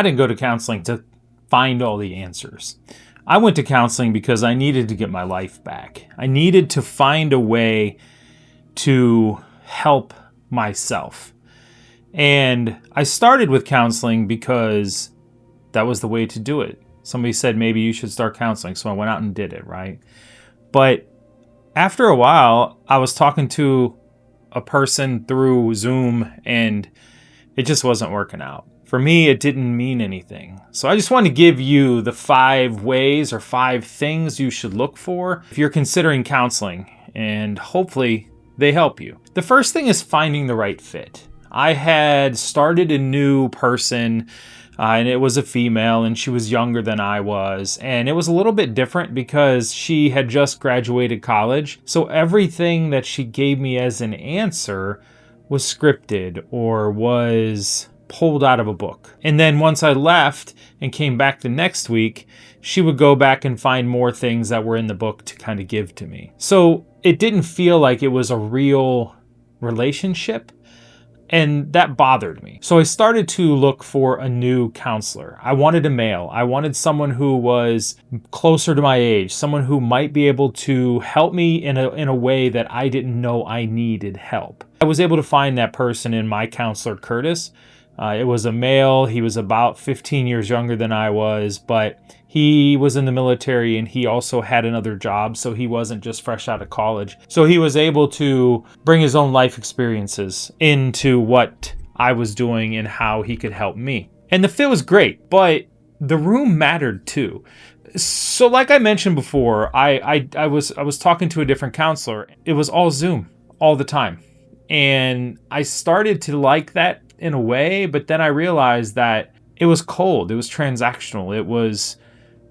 I didn't go to counseling to find all the answers. I went to counseling because I needed to get my life back. I needed to find a way to help myself. And I started with counseling because that was the way to do it. Somebody said maybe you should start counseling, so I went out and did it, right? But after a while, I was talking to a person through Zoom and it just wasn't working out. For me, it didn't mean anything. So I just want to give you the 5 ways or 5 things you should look for if you're considering counseling, and hopefully they help you. The first thing is finding the right fit. I had started a new person, and it was a female, and she was younger than I was. And it was a little bit different because she had just graduated college. So everything that she gave me as an answer was scripted or was pulled out of a book. And then once I left and came back the next week, she would go back and find more things that were in the book to kind of give to me. So it didn't feel like it was a real relationship. And that bothered me. So I started to look for a new counselor. I wanted a male. I wanted someone who was closer to my age, someone who might be able to help me in a way that I didn't know I needed help. I was able to find that person in my counselor, Curtis. It was a male. He was about 15 years younger than I was, but he was in the military and he also had another job, so he wasn't just fresh out of college. So he was able to bring his own life experiences into what I was doing and how he could help me. And the fit was great, but the room mattered too. So like I mentioned before, I was talking to a different counselor. It was all Zoom all the time. And I started to like that in a way, but then I realized that it was cold. It was transactional. It was,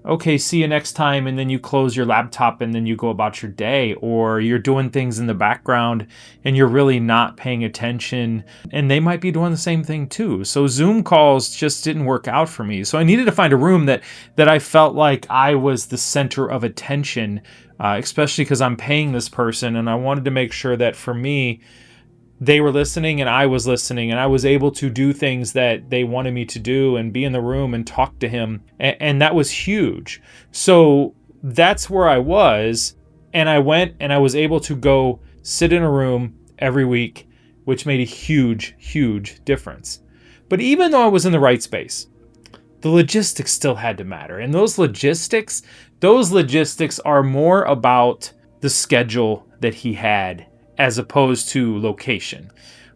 okay, see you next time, and then you close your laptop and then you go about your day, or you're doing things in the background and you're really not paying attention, and they might be doing the same thing too. So Zoom calls just didn't work out for me. So I needed to find a room that I felt like I was the center of attention, especially because I'm paying this person, and I wanted to make sure that for me, they were listening and I was listening, and I was able to do things that they wanted me to do and be in the room and talk to him. And that was huge. So that's where I was. And I went and I was able to go sit in a room every week, which made a huge, huge difference. But even though I was in the right space, the logistics still had to matter. And those logistics are more about the schedule that he had as opposed to location.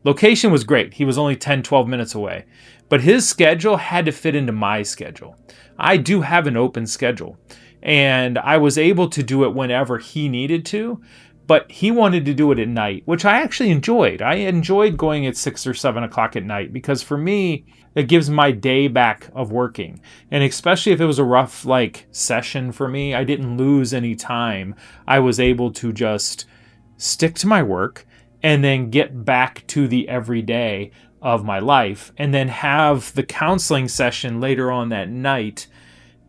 Location was great. He was only 10, 12 minutes away. But his schedule had to fit into my schedule. I do have an open schedule, and I was able to do it whenever he needed to, but he wanted to do it at night, which I actually enjoyed. I enjoyed going at 6 or 7 o'clock at night because for me, it gives my day back of working. And especially if it was a rough session for me, I didn't lose any time. I was able to just stick to my work and then get back to the everyday of my life, and then have the counseling session later on that night.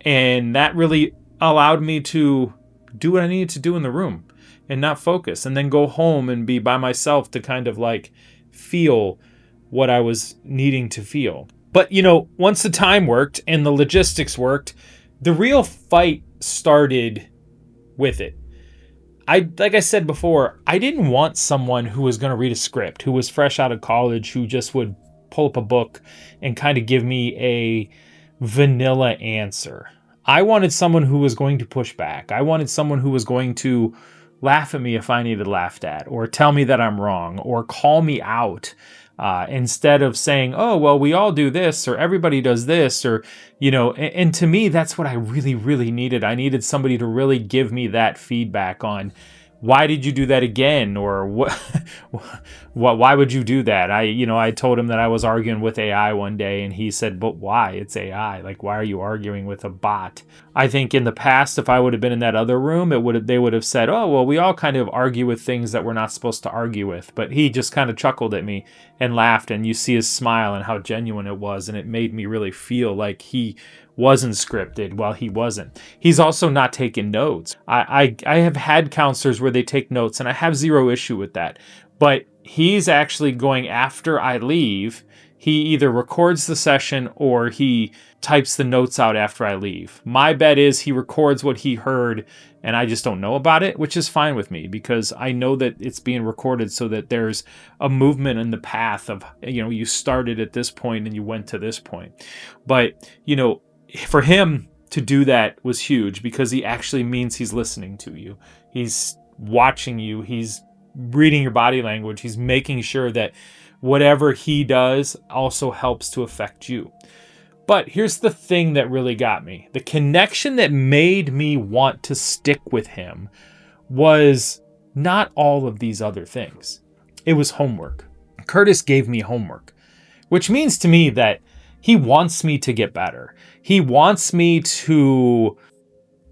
And that really allowed me to do what I needed to do in the room and not focus, and then go home and be by myself to kind of feel what I was needing to feel. But once the time worked and the logistics worked, the real fight started with it. Like I said before, I didn't want someone who was going to read a script, who was fresh out of college, who just would pull up a book and kind of give me a vanilla answer. I wanted someone who was going to push back. I wanted someone who was going to laugh at me if I needed laughed at, or tell me that I'm wrong, or call me out. Instead of saying, oh, well, we all do this, or everybody does this, or, and to me, that's what I really, really needed. I needed somebody to really give me that feedback on, why did you do that again? Or why would you do that? I told him that I was arguing with AI one day, and he said, but why? It's AI. Why are you arguing with a bot? I think in the past, if I would have been in that other room, they would have said, oh, well, we all kind of argue with things that we're not supposed to argue with. But he just kind of chuckled at me and laughed, and you see his smile and how genuine it was. And it made me really feel like he wasn't scripted. Well, he wasn't. He's also not taking notes. I have had counselors where they take notes, and I have zero issue with that. But he's actually going, after I leave, he either records the session or he types the notes out after I leave. My bet is he records what he heard and I just don't know about it, which is fine with me because I know that it's being recorded so that there's a movement in the path of, you started at this point and you went to this point. But, for him to do that was huge because he actually means he's listening to you. He's watching you. He's reading your body language. He's making sure that whatever he does also helps to affect you. But here's the thing that really got me. The connection that made me want to stick with him was not all of these other things. It was homework. Curtis gave me homework, which means to me that he wants me to get better. He wants me to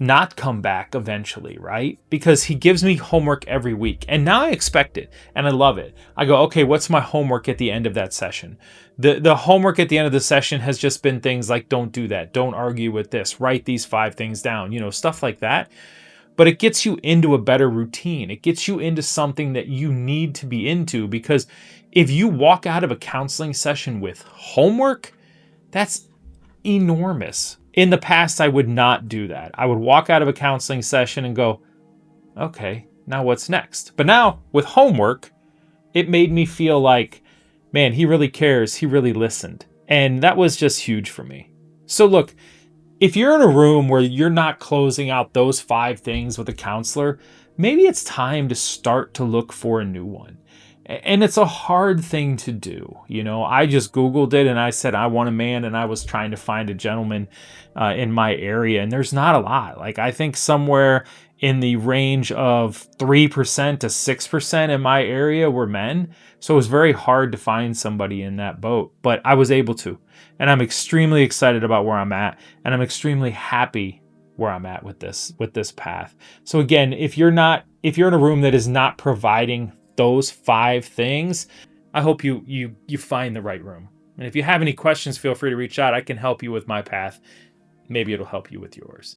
not come back eventually, right? Because he gives me homework every week. And now I expect it and I love it. I go, okay, what's my homework at the end of that session? The homework at the end of the session has just been things like, don't do that. Don't argue with this. Write these 5 things down, stuff like that. But it gets you into a better routine. It gets you into something that you need to be into, because if you walk out of a counseling session with homework, that's enormous. In the past, I would not do that. I would walk out of a counseling session and go, okay, now what's next? But now with homework, it made me feel like, man, he really cares. He really listened. And that was just huge for me. So look, if you're in a room where you're not closing out those 5 things with a counselor, maybe it's time to start to look for a new one. And it's a hard thing to do. I just Googled it and I said, I want a man, and I was trying to find a gentleman in my area. And there's not a lot. Like, I think somewhere in the range of 3% to 6% in my area were men. So it was very hard to find somebody in that boat, but I was able to. And I'm extremely excited about where I'm at. And I'm extremely happy where I'm at with this path. So again, if you're in a room that is not providing those 5 things, I hope you find the right room. And if you have any questions, feel free to reach out. I can help you with my path. Maybe it'll help you with yours.